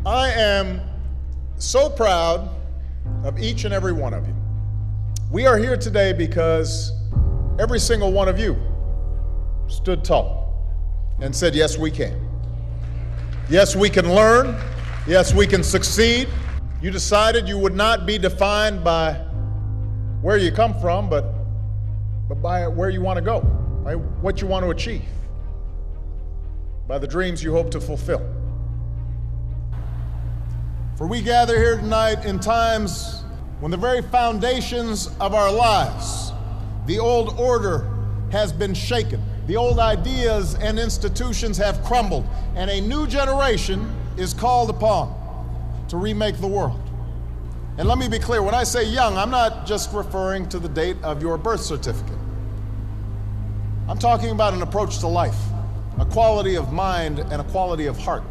I am so proud of each and every one of you. We are here today because every single one of you stood tall and said, yes, we can. Yes, we can learn. Yes, we can succeed. You decided you would not be defined by where you come from, but by where you want to go, by what you want to achieve, by the dreams you hope to fulfill. For we gather here tonight in times when the very foundations of our lives, the old order has been shaken. The old ideas and institutions have crumbled, and a new generation is called upon to remake the world. And let me be clear, when I say young, I'm not just referring to the date of your birth certificate. I'm talking about an approach to life, a quality of mind and a quality of heart.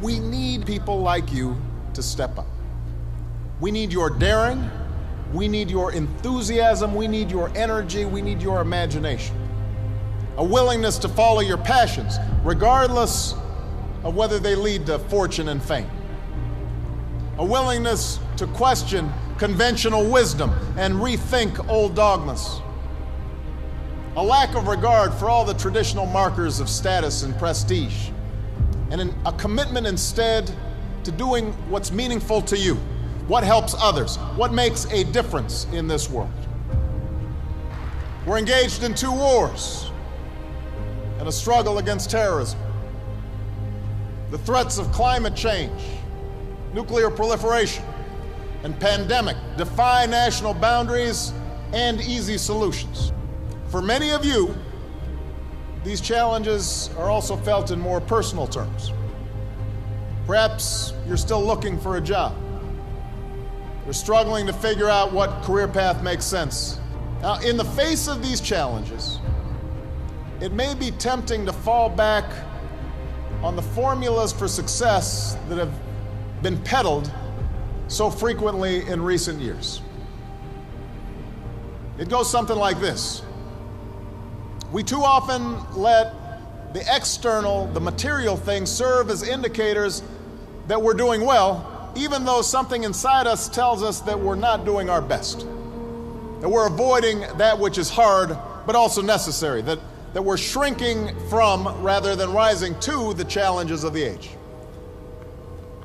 We need people like you to step up. We need your daring, we need your enthusiasm, we need your energy, we need your imagination. A willingness to follow your passions, regardless of whether they lead to fortune and fame. A willingness to question conventional wisdom and rethink old dogmas. A lack of regard for all the traditional markers of status and prestige. And a commitment instead to doing what's meaningful to you, what helps others, what makes a difference in this world. We're engaged in 2 wars and a struggle against terrorism. The threats of climate change, nuclear proliferation, and pandemic defy national boundaries and easy solutions. For many of you, these challenges are also felt in more personal terms. Perhaps you're still looking for a job. You're struggling to figure out what career path makes sense. Now, in the face of these challenges, it may be tempting to fall back on the formulas for success that have been peddled so frequently in recent years. It goes something like this. We too often let the external, the material things serve as indicators that we're doing well, even though something inside us tells us that we're not doing our best, that we're avoiding that which is hard but also necessary, that we're shrinking from rather than rising to the challenges of the age.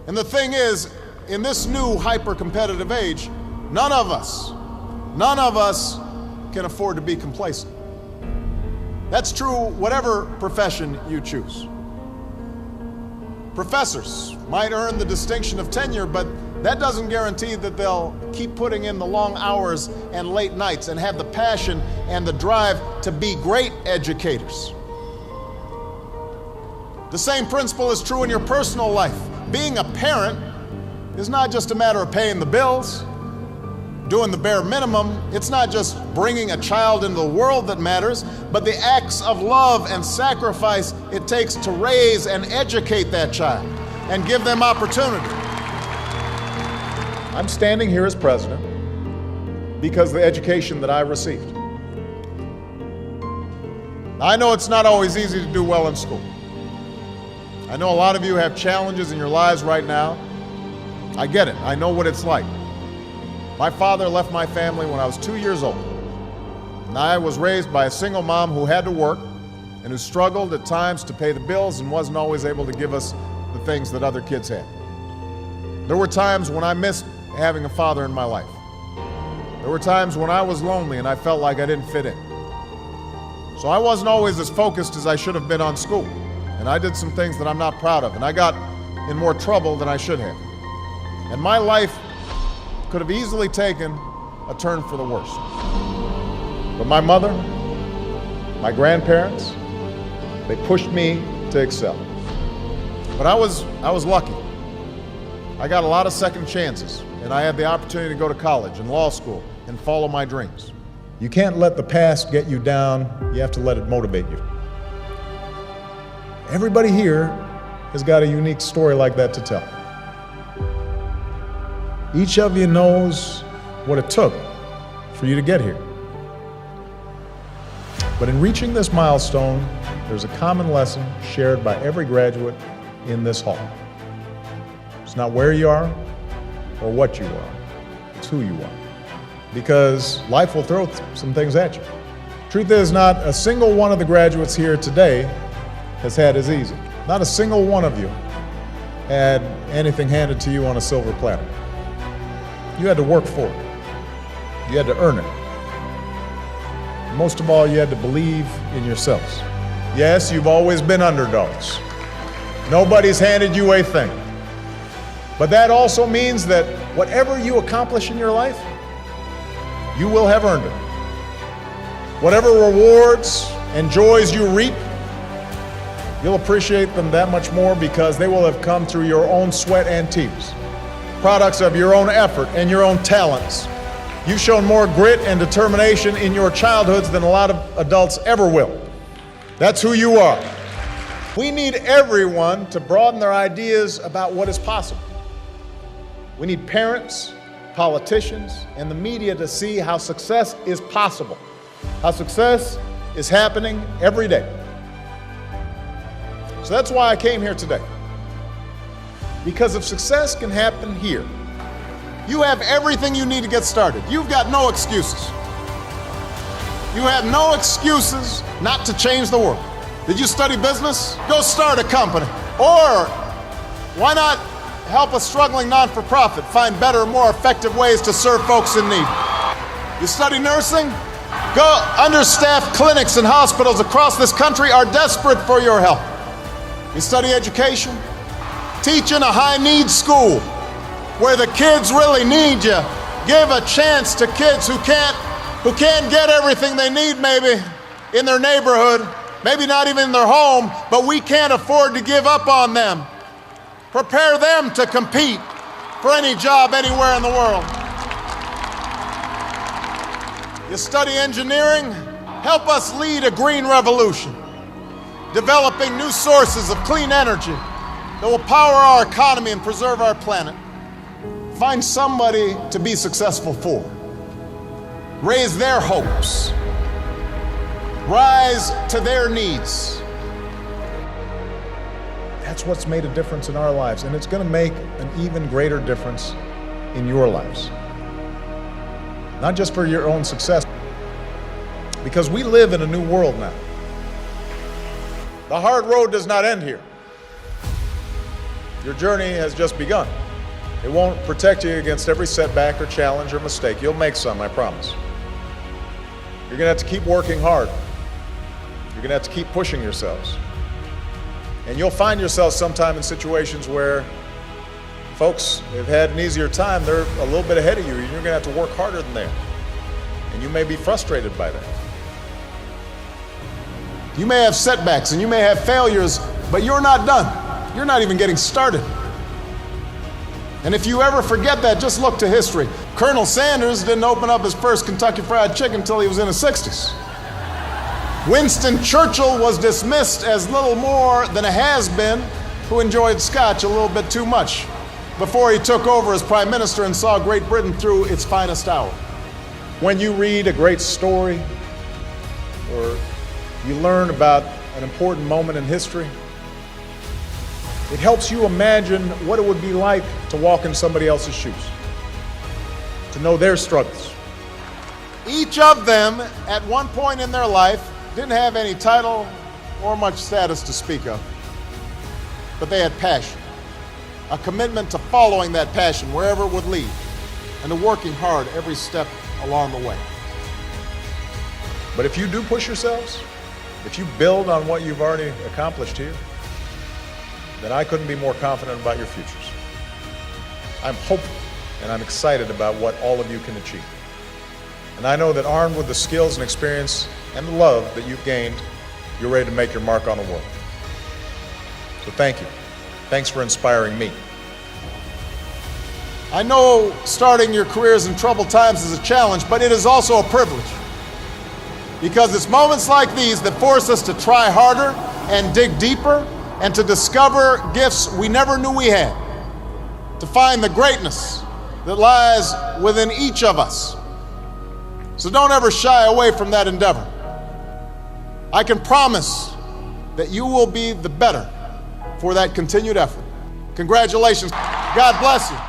And the thing is, in this new hyper-competitive age, none of us can afford to be complacent. That's true whatever profession you choose. Professors might earn the distinction of tenure, but that doesn't guarantee that they'll keep putting in the long hours and late nights and have the passion and the drive to be great educators. The same principle is true in your personal life. Being a parent is not just a matter of paying the bills, doing the bare minimum. It's not just bringing a child into the world that matters, but the acts of love and sacrifice it takes to raise and educate that child and give them opportunity. I'm standing here as president because of the education that I received. I know it's not always easy to do well in school. I know a lot of you have challenges in your lives right now. I get it. I know what it's like. My father left my family when I was 2 years old, and I was raised by a single mom who had to work and who struggled at times to pay the bills and wasn't always able to give us the things that other kids had. There were times when I missed having a father in my life. There were times when I was lonely and I felt like I didn't fit in. So I wasn't always as focused as I should have been on school, and I did some things that I'm not proud of, and I got in more trouble than I should have. And my life could have easily taken a turn for the worse. But my mother, my grandparents, they pushed me to excel. But I was lucky. I got a lot of second chances, and I had the opportunity to go to college and law school and follow my dreams. You can't let the past get you down, you have to let it motivate you. Everybody here has got a unique story like that to tell. Each of you knows what it took for you to get here. But in reaching this milestone, there's a common lesson shared by every graduate in this hall. It's not where you are or what you are. It's who you are. Because life will throw some things at you. Truth is, not a single one of the graduates here today has had as easy. Not a single one of you had anything handed to you on a silver platter. You had to work for it. You had to earn it. Most of all, you had to believe in yourselves. Yes, you've always been underdogs. Nobody's handed you a thing. But that also means that whatever you accomplish in your life, you will have earned it. Whatever rewards and joys you reap, you'll appreciate them that much more because they will have come through your own sweat and tears, products of your own effort and your own talents. You've shown more grit and determination in your childhoods than a lot of adults ever will. That's who you are. We need everyone to broaden their ideas about what is possible. We need parents, politicians, and the media to see how success is possible, how success is happening every day. So that's why I came here today. Because if success can happen here, you have everything you need to get started. You've got no excuses. You have no excuses not to change the world. Did you study business? Go start a company. Or why not help a struggling non-for-profit find better, more effective ways to serve folks in need? You study nursing? Go. Understaffed clinics and hospitals across this country are desperate for your help. You study education? Teach in a high-need school where the kids really need you. Give a chance to kids who can't get everything they need maybe in their neighborhood, maybe not even in their home, but we can't afford to give up on them. Prepare them to compete for any job anywhere in the world. You study engineering? Help us lead a green revolution, developing new sources of clean energy that will power our economy and preserve our planet. Find somebody to be successful for. Raise their hopes. Rise to their needs. That's what's made a difference in our lives, and it's going to make an even greater difference in your lives. Not just for your own success, because we live in a new world now. The hard road does not end here. Your journey has just begun. It won't protect you against every setback or challenge or mistake. You'll make some, I promise. You're going to have to keep working hard. You're going to have to keep pushing yourselves. And you'll find yourself sometime in situations where folks have had an easier time. They're a little bit ahead of you, and you're going to have to work harder than they are. And you may be frustrated by that. You may have setbacks and you may have failures, but you're not done. You're not even getting started. And if you ever forget that, just look to history. Colonel Sanders didn't open up his first Kentucky Fried Chicken until he was in his 60s. Winston Churchill was dismissed as little more than a has-been who enjoyed scotch a little bit too much before he took over as Prime Minister and saw Great Britain through its finest hour. When you read a great story or you learn about an important moment in history, it helps you imagine what it would be like to walk in somebody else's shoes, to know their struggles. Each of them, at one point in their life, didn't have any title or much status to speak of, but they had passion, a commitment to following that passion wherever it would lead, and to working hard every step along the way. But if you do push yourselves, if you build on what you've already accomplished here, then I couldn't be more confident about your futures. I'm hopeful and I'm excited about what all of you can achieve. And I know that armed with the skills and experience and the love that you've gained, you're ready to make your mark on the world. So thank you. Thanks for inspiring me. I know starting your careers in troubled times is a challenge, but it is also a privilege. Because it's moments like these that force us to try harder and dig deeper and to discover gifts we never knew we had, to find the greatness that lies within each of us. So don't ever shy away from that endeavor. I can promise that you will be the better for that continued effort. Congratulations. God bless you.